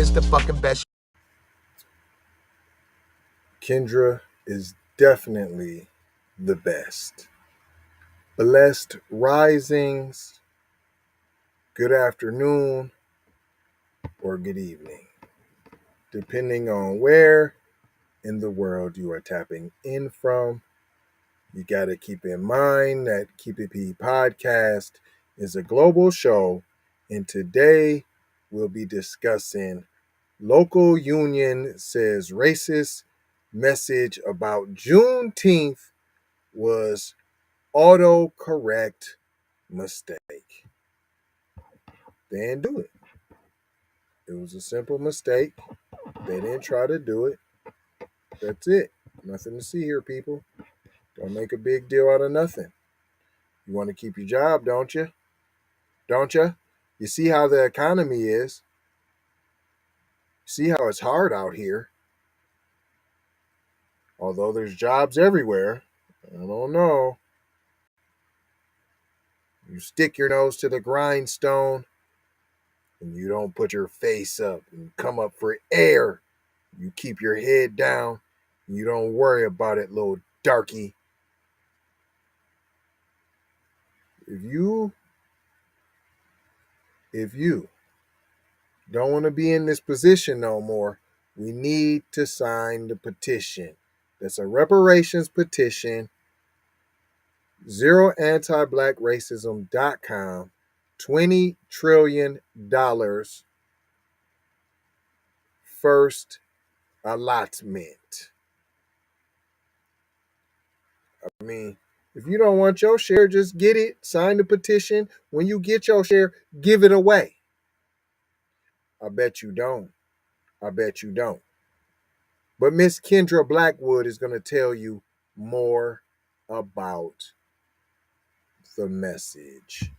is the fucking best. Kendra is definitely the best. Blessed risings, good afternoon, or good evening, depending on where in the world you are tapping in from. You got to keep in mind that Keep It P podcast is a global show, and today we'll be discussing local union says racist message about Juneteenth was autocorrect mistake. They didn't do it. It was a simple mistake. They didn't try to do it. That's it. Nothing to see here, people. Don't make a big deal out of nothing. You want to keep your job, don't you? Don't you? You see how the economy is. See how it's hard out here. Although there's jobs everywhere. I don't know. You stick your nose to the grindstone and you don't put your face up and come up for air. You keep your head down. You don't worry about it, little darky. If you don't want to be in this position no more, we need to sign the petition. That's a reparations petition. ZeroAntiBlackRacism.com. $20 trillion first allotment. I mean, if you don't want your share, just get it. Sign the petition. When you get your share, give it away. I bet you don't. But Miss Kendra Blackwood is going to tell you more about the message.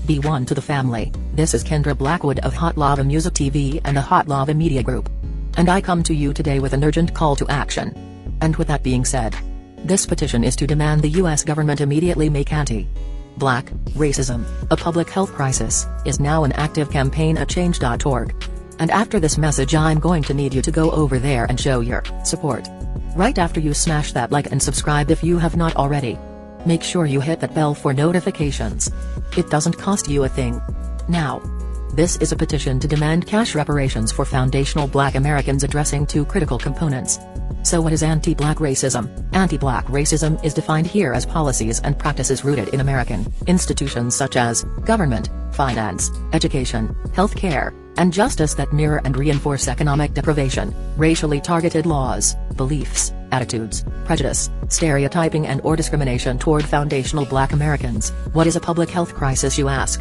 Be one to the family. This is Kendra Blackwood of Hot Lava Music TV and the Hot Lava Media Group. And I come to you today with an urgent call to action. And with that being said, this petition is to demand the U.S. government immediately make anti-black racism a public health crisis is now an active campaign at change.org. And after this message, I'm going to need you to go over there and show your support. Right after you smash that like and subscribe if you have not already. Make sure you hit that bell for notifications. It doesn't cost you a thing. Now, this is a petition to demand cash reparations for foundational Black Americans addressing two critical components. So what is anti-Black racism? Anti-Black racism is defined here as policies and practices rooted in American institutions such as government, finance, education, healthcare, and justice that mirror and reinforce economic deprivation, racially targeted laws, beliefs, attitudes, prejudice, stereotyping and/or discrimination toward foundational Black Americans. What is a public health crisis, you ask?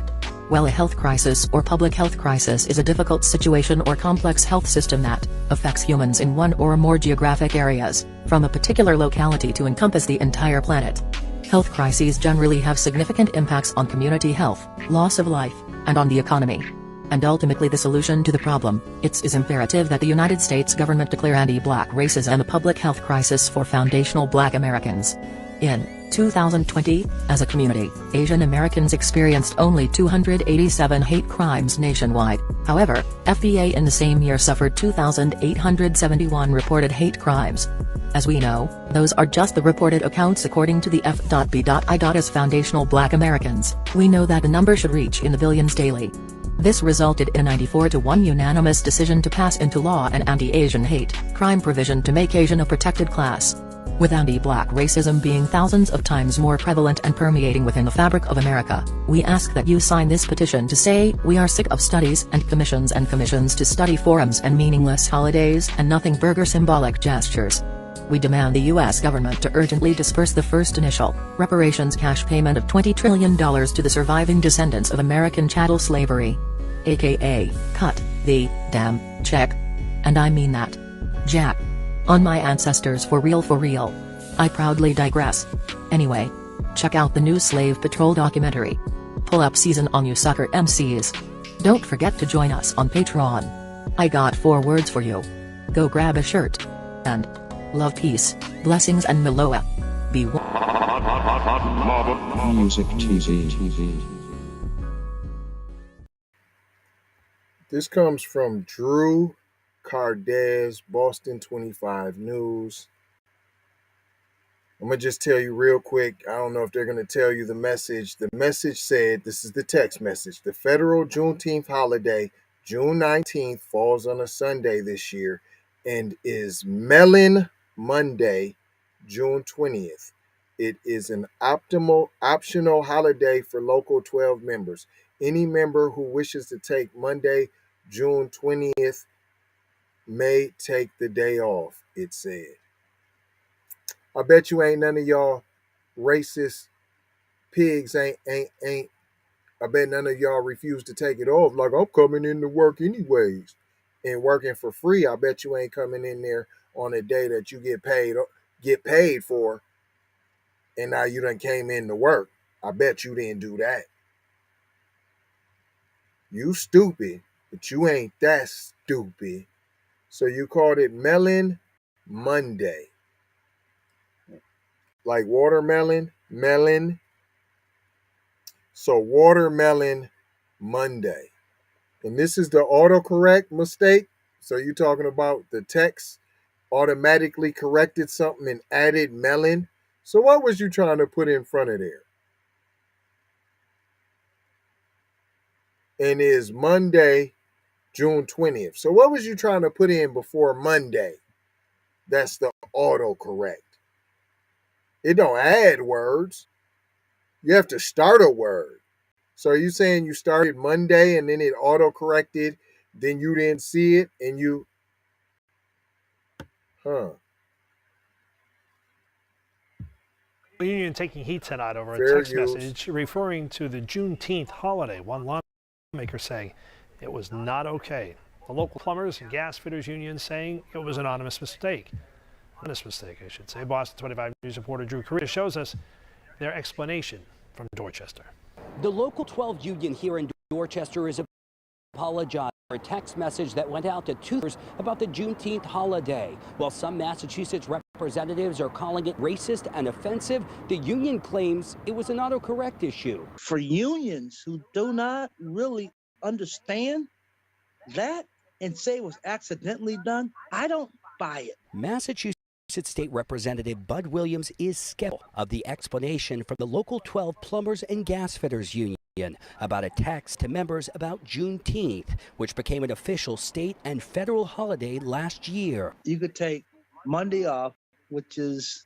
Well, a health crisis or public health crisis is a difficult situation or complex health system that affects humans in one or more geographic areas, from a particular locality to encompass the entire planet. Health crises generally have significant impacts on community health, loss of life, and on the economy. And ultimately the solution to the problem, it is imperative that the United States government declare anti-Black racism a public health crisis for foundational Black Americans. In 2020, as a community, Asian Americans experienced only 287 hate crimes nationwide. However, FBA in the same year suffered 2,871 reported hate crimes. As we know, those are just the reported accounts according to the F.B.I. As foundational Black Americans, we know that the number should reach in the billions daily. This resulted in a 94-1 unanimous decision to pass into law an anti-Asian hate crime provision to make Asian a protected class. With anti-Black racism being thousands of times more prevalent and permeating within the fabric of America, we ask that you sign this petition to say we are sick of studies and commissions to study forums and meaningless holidays and nothing burger symbolic gestures. We demand the U.S. government to urgently disperse the first initial reparations cash payment of $20 trillion to the surviving descendants of American chattel slavery. AKA, cut the damn check. And I mean that. Jack. On my ancestors for real. I proudly digress. Anyway, check out the new Slave Patrol documentary. Pull up season on you sucker MCs. Don't forget to join us on Patreon. I got 4 words for you. Go grab a shirt. And love, peace, blessings and Meloa. Be one. Music TV. This comes from Drew Cardez, Boston 25 News. I'm going to just tell you real quick. I don't know if they're going to tell you the message. The message said, this is the text message. The Federal Juneteenth Holiday, June 19th, falls on a Sunday this year and is Melon Monday, June 20th. It is an optional holiday for local 12 members. Any member who wishes to take Monday, June 20th may take the day off, it said. I bet you ain't none of y'all racist pigs ain't. I bet none of y'all refuse to take it off. Like, I'm coming into work anyways, and working for free. I bet you ain't coming in there on a day that you get paid for, and now you done came in to work. I bet you didn't do that. You stupid, but you ain't that stupid. So you called it Melon Monday. Like watermelon, melon. So watermelon Monday. And this is the autocorrect mistake. So you're talking about the text automatically corrected something and added melon. So what was you trying to put in front of there? And is Monday, June 20th. So what was you trying to put in before Monday? That's the autocorrect. It don't add words. You have to start a word. So are you saying you started Monday and then it auto-corrected, then you didn't see it and you, The union taking heat tonight over a Fair text use. message referring to the Juneteenth holiday. One lawmaker saying it was not okay. The local Plumbers and Gasfitters Union saying it was an honest mistake. Honest mistake, I should say. Boston 25 News reporter Drew Carita shows us their explanation from Dorchester. The local 12 union here in Dorchester is apologizing for a text message that went out to tutors about the Juneteenth holiday. While some Massachusetts representatives are calling it racist and offensive, the union claims it was an autocorrect issue. For unions who do not really understand that and say it was accidentally done, I don't buy it. Massachusetts State Representative Bud Williams is skeptical of the explanation from the local 12 Plumbers and Gasfitters Union about a text to members about Juneteenth, which became an official state and federal holiday last year. You could take Monday off, which is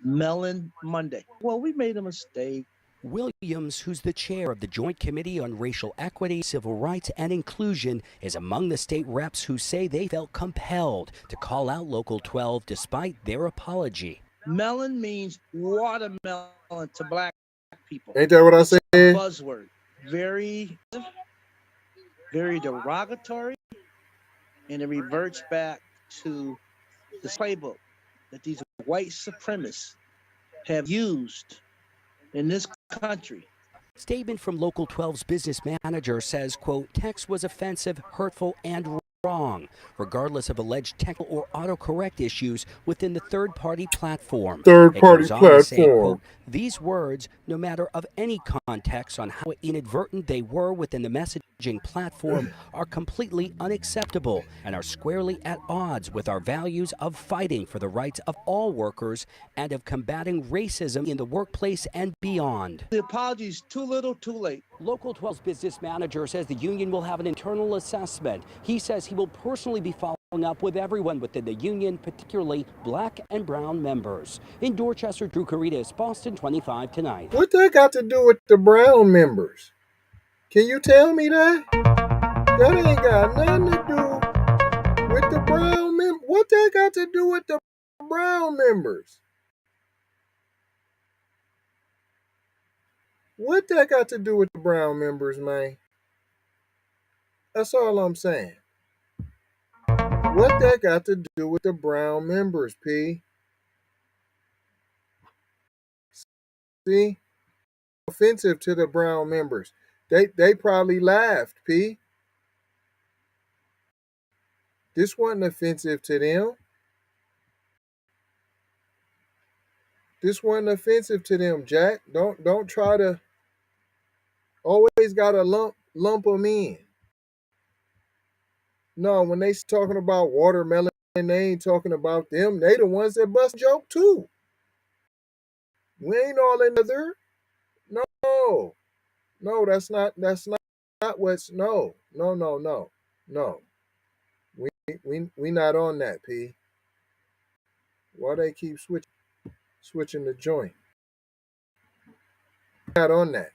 Melon Monday. Well, we made a mistake. Williams, who's the chair of the Joint Committee on Racial Equity, Civil Rights, and Inclusion, is among the state reps who say they felt compelled to call out Local 12 despite their apology. Melon means watermelon to black people. Ain't that what I said? Buzzword. Very derogatory, and it reverts back to the playbook that these white supremacists have used in this country. Statement from Local 12's business manager says, quote, text was offensive, hurtful, and wrong, regardless of alleged technical or autocorrect issues within the third-party platform. Third-party platform. Say, quote, these words, no matter of any context on how inadvertent they were within the messaging platform, are completely unacceptable and are squarely at odds with our values of fighting for the rights of all workers and of combating racism in the workplace and beyond. The apology is too little, too late. Local 12's business manager says the union will have an internal assessment. He says he will personally be following up with everyone within the union, particularly black and brown members. In Dorchester, Drew Carita, Boston 25 Tonight. What that got to do with the brown members? Can you tell me that? That ain't got nothing to do with the brown members. What that got to do with the brown members? What that got to do with the brown members, man? That's all I'm saying. What that got to do with the brown members, P? See? Offensive to the brown members. They probably laughed, P. This wasn't offensive to them. This wasn't offensive to them, Jack. Don't try to always gotta lump them in. No, when they talking about watermelon, they ain't talking about them. They the ones that bust joke too. We ain't all in there. No, no, that's not what's no. We not on that, P. Why they keep switching the joint? Not on that.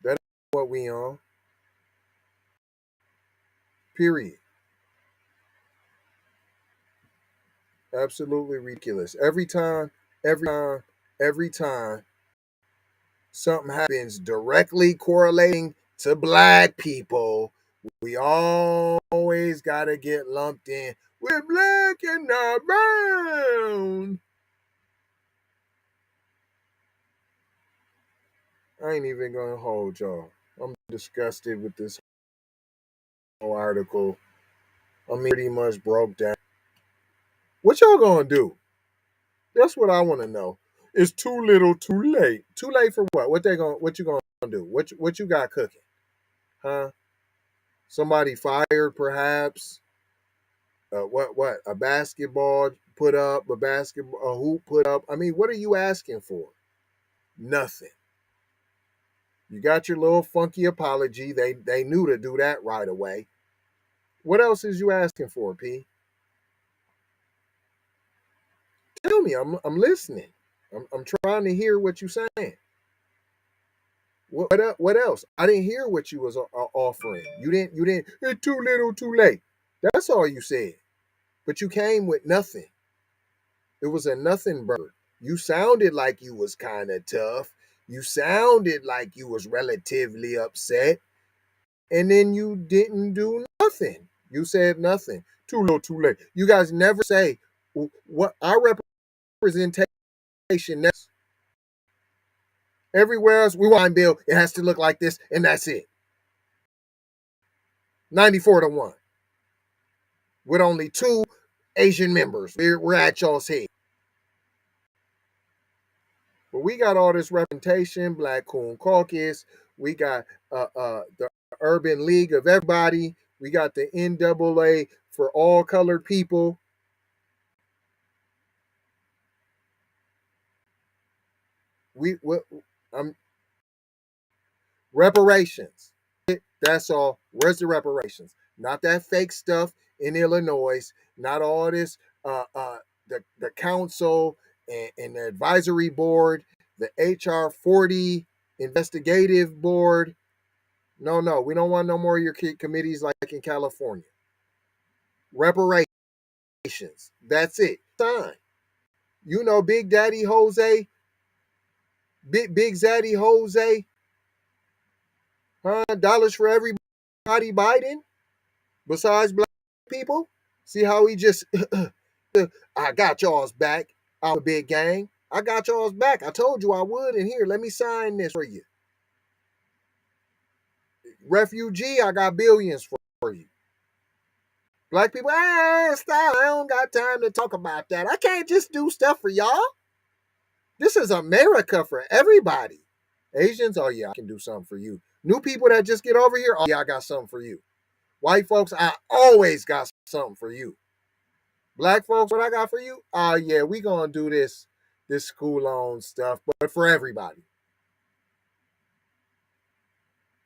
That ain't what we on. Period. Absolutely ridiculous. Every time something happens directly correlating to black people, we always gotta get lumped in. We're black and not brown. I ain't even gonna hold y'all. I'm disgusted with this whole article. I mean, pretty much broke down. What y'all gonna do? That's what I want to know. It's too little, too late. Too late for what? What you gonna do? What you got cooking? Huh? Somebody fired, perhaps? What? A basketball put up, a hoop put up. I mean, what are you asking for? Nothing. You got your little funky apology. They knew to do that right away. What else is you asking for, P? Tell me. I'm listening. I'm trying to hear what you're saying. What else? I didn't hear what you was offering. You didn't. It's too little, too late. That's all you said. But you came with nothing. It was a nothing burger. You sounded like you was kind of tough. You sounded like you was relatively upset. And then you didn't do nothing. You said nothing. Too little, too late. You guys never say what our representation next. Everywhere else, we want bill. It has to look like this, and that's it. 94-1. With only 2 Asian members. We're at y'all's head. But we got all this representation, Black Coon Caucus. We got the Urban League of Everybody. We got the NAA for all colored people. Reparations. That's all. Where's the reparations? Not that fake stuff in Illinois. Not all this. The council and the advisory board, the HR 40 investigative board. No, we don't want no more of your committees like in California. Reparations. That's it. Sign. You know, Big Daddy Jose, Big Zaddy Jose, dollars for everybody Biden, besides black people. See how he just, I got y'all's back, our big gang. I got y'all's back. I told you I would, and here, let me sign this for you. Refugee, I got billions for you. Black people, stop. I don't got time to talk about that. I can't just do stuff for y'all. This is America for everybody. Asians, oh yeah, I can do something for you. New people that just get over here, oh yeah, I got something for you. White folks, I always got something for you. Black folks, what I got for you? Oh yeah, we gonna do this school loan stuff, but for everybody.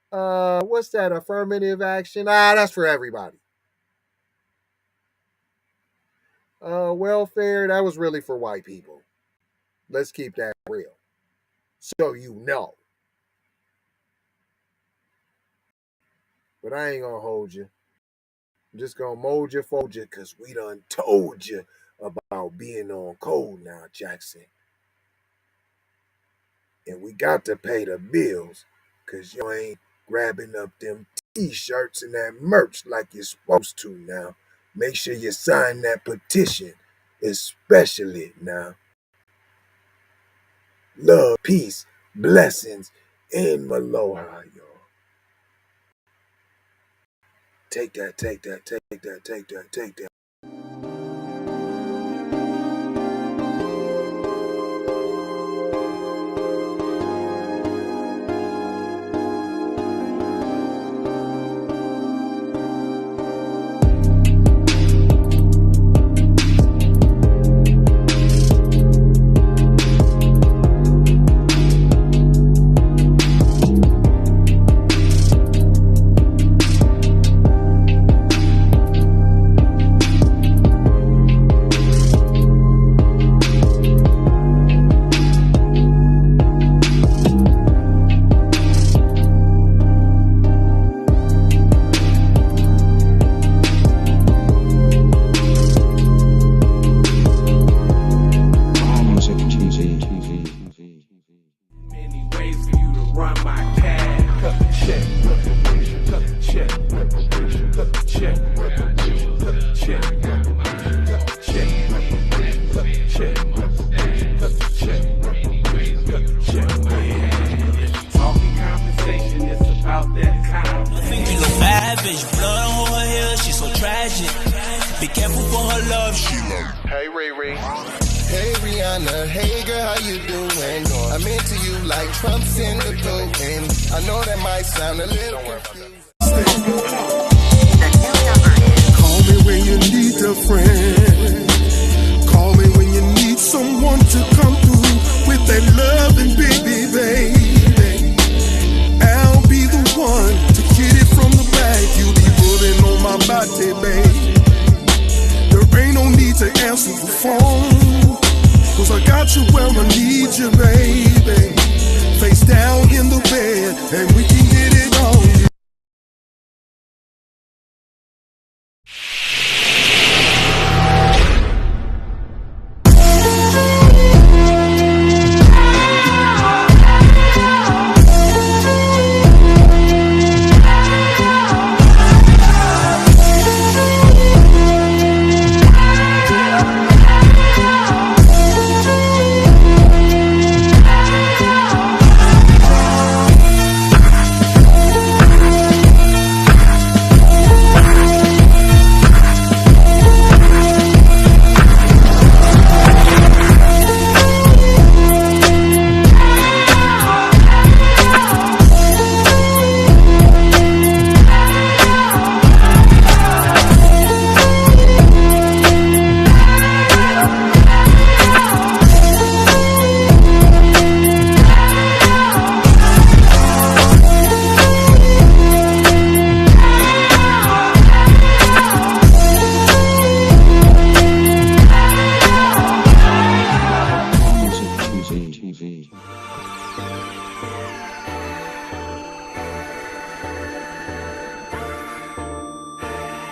What's that? Affirmative action? That's for everybody. Welfare, that was really for white people. Let's keep that real. So you know. But I ain't gonna hold you. I'm just gonna mold you, fold you, because we done told you about being on code now, Jackson. And we got to pay the bills, because you ain't grabbing up them t-shirts and that merch like you're supposed to now. Make sure you sign that petition, especially now. Love, peace, blessings, and aloha, y'all. Take that. bitch blood on her hair, she so tragic. Be careful for her love, she love. Hey Riri. Hey Rihanna, hey girl, how you doing? I'm into you like Trump's in the building. I know that might sound a little confused.